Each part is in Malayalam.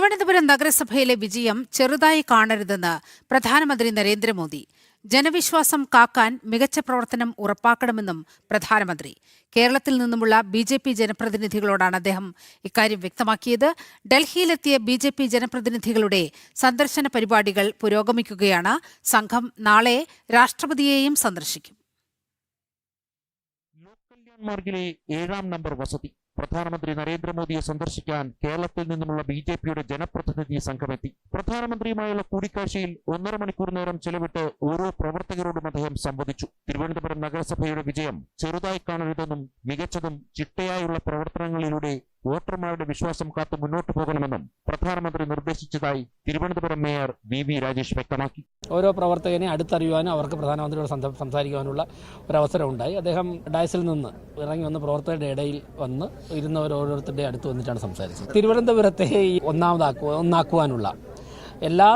തിരുവനന്തപുരം നഗരസഭയിലെ വിജയം ചെറുതായി കാണരുതെന്ന് പ്രധാനമന്ത്രി നരേന്ദ്രമോദി. ജനവിശ്വാസം കാക്കാൻ മികച്ച പ്രവർത്തനം ഉറപ്പാക്കണമെന്നും പ്രധാനമന്ത്രി. കേരളത്തിൽ നിന്നുമുള്ള ബി.ജെ.പി. ജനപ്രതിനിധികളോടാണ് അദ്ദേഹം ഇക്കാര്യം വ്യക്തമാക്കിയത്. ഡൽഹിയിലെത്തിയ ബി.ജെ.പി. ജനപ്രതിനിധികളുടെ സന്ദർശന പരിപാടികൾ പുരോഗമിക്കുകയാണ്. സംഘം നാളെ രാഷ്ട്രപതിയെയും സന്ദർശിക്കും. മാർഗിലെ 7ാം നമ്പർ വസതി പ്രധാനമന്ത്രി നരേന്ദ്രമോദിയെ സന്ദർശിക്കാൻ കേരളത്തിൽ നിന്നുമുള്ള ബി.ജെ.പിയുടെ ജനപ്രതിനിധി സംഘമെത്തി. പ്രധാനമന്ത്രിയുമായുള്ള കൂടിക്കാഴ്ചയിൽ 1.5 മണിക്കൂർ നേരം ചെലവിട്ട് ഓരോ പ്രവർത്തകരോടും അദ്ദേഹം സംവദിച്ചു. തിരുവനന്തപുരം നഗരസഭയുടെ വിജയം ചെറുതായി കാണരുതെന്നും മികച്ചതും ചിട്ടയായുള്ള പ്രവർത്തനങ്ങളിലൂടെ വോട്ടർമാരുടെ വിശ്വാസം കാത്തു മുന്നോട്ട് പോകണമെന്നും പ്രധാനമന്ത്രി നിർദ്ദേശിച്ചതായി തിരുവനന്തപുരം മേയർ വി രാജേഷ് വ്യക്തമാക്കി. ഓരോ പ്രവർത്തകനെ അടുത്തറിയുവാനും അവർക്ക് പ്രധാനമന്ത്രിയോട് സംസാരിക്കാനുള്ള ഒരു ഉണ്ടായി. അദ്ദേഹം ഡയസിൽ നിന്ന് ഇറങ്ങി വന്ന് പ്രവർത്തകരുടെ ഇടയിൽ വന്ന് ഇരുന്നവർ ഓരോരുത്തരുടെ അടുത്ത് വന്നിട്ടാണ് സംസാരിച്ചത്. തിരുവനന്തപുരത്തെ ഒന്നാക്കുവാനുള്ള എല്ലാ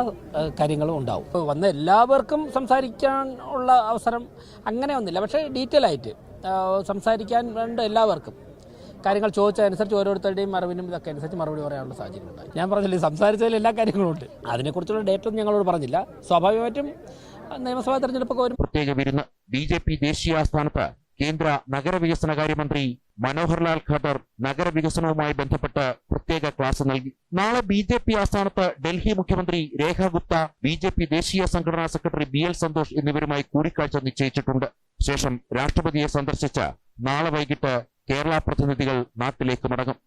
കാര്യങ്ങളും ഉണ്ടാവും. വന്ന എല്ലാവർക്കും സംസാരിക്കാൻ ഉള്ള അവസരം അങ്ങനെ ഒന്നില്ല, പക്ഷേ ഡീറ്റെയിൽ ആയിട്ട് സംസാരിക്കാൻ വേണ്ട എല്ലാവർക്കും കാര്യങ്ങൾ ചോദിച്ചതനുസരിച്ച് ഓരോരുത്തരുടെയും അറിവിനും ഇതൊക്കെ അനുസരിച്ച് മറുപടി പറയാനുള്ള സാഹചര്യം ഉണ്ടായി. ഞാൻ പറഞ്ഞില്ലേ, സംസാരിച്ചതിൽ എല്ലാ കാര്യങ്ങളും ഉണ്ട്. അതിനെക്കുറിച്ചുള്ള ഡേറ്റ് ഒന്നും ഞങ്ങളോട് പറഞ്ഞില്ല. സ്വാഭാവികമായിട്ടും നിയമസഭാ തെരഞ്ഞെടുപ്പൊക്കെ വരും. പ്രത്യേക വിരുന്ന് ബി.ജെ.പി. ദേശീയ ആസ്ഥാനത്ത് കേന്ദ്ര നഗരവികസനകാര്യമന്ത്രി മനോഹർലാൽ ഖട്ടർ നഗരവികസനവുമായി ബന്ധപ്പെട്ട് പ്രത്യേക ക്ലാസ് നൽകി. നാളെ ബി.ജെ.പി. ആസ്ഥാനത്ത് ഡൽഹി മുഖ്യമന്ത്രി രേഖ ഗുപ്ത, ബി.ജെ.പി. ദേശീയ സംഘടനാ സെക്രട്ടറി ബി.എൽ. സന്തോഷ് എന്നിവരുമായി കൂടിക്കാഴ്ച നിശ്ചയിച്ചിട്ടുണ്ട്. ശേഷം രാഷ്ട്രപതിയെ സന്ദർശിച്ച് നാളെ വൈകിട്ട് കേരള പ്രതിനിധികൾ നാട്ടിലേക്ക് മടങ്ങും.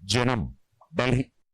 ജനം, ഡൽഹി.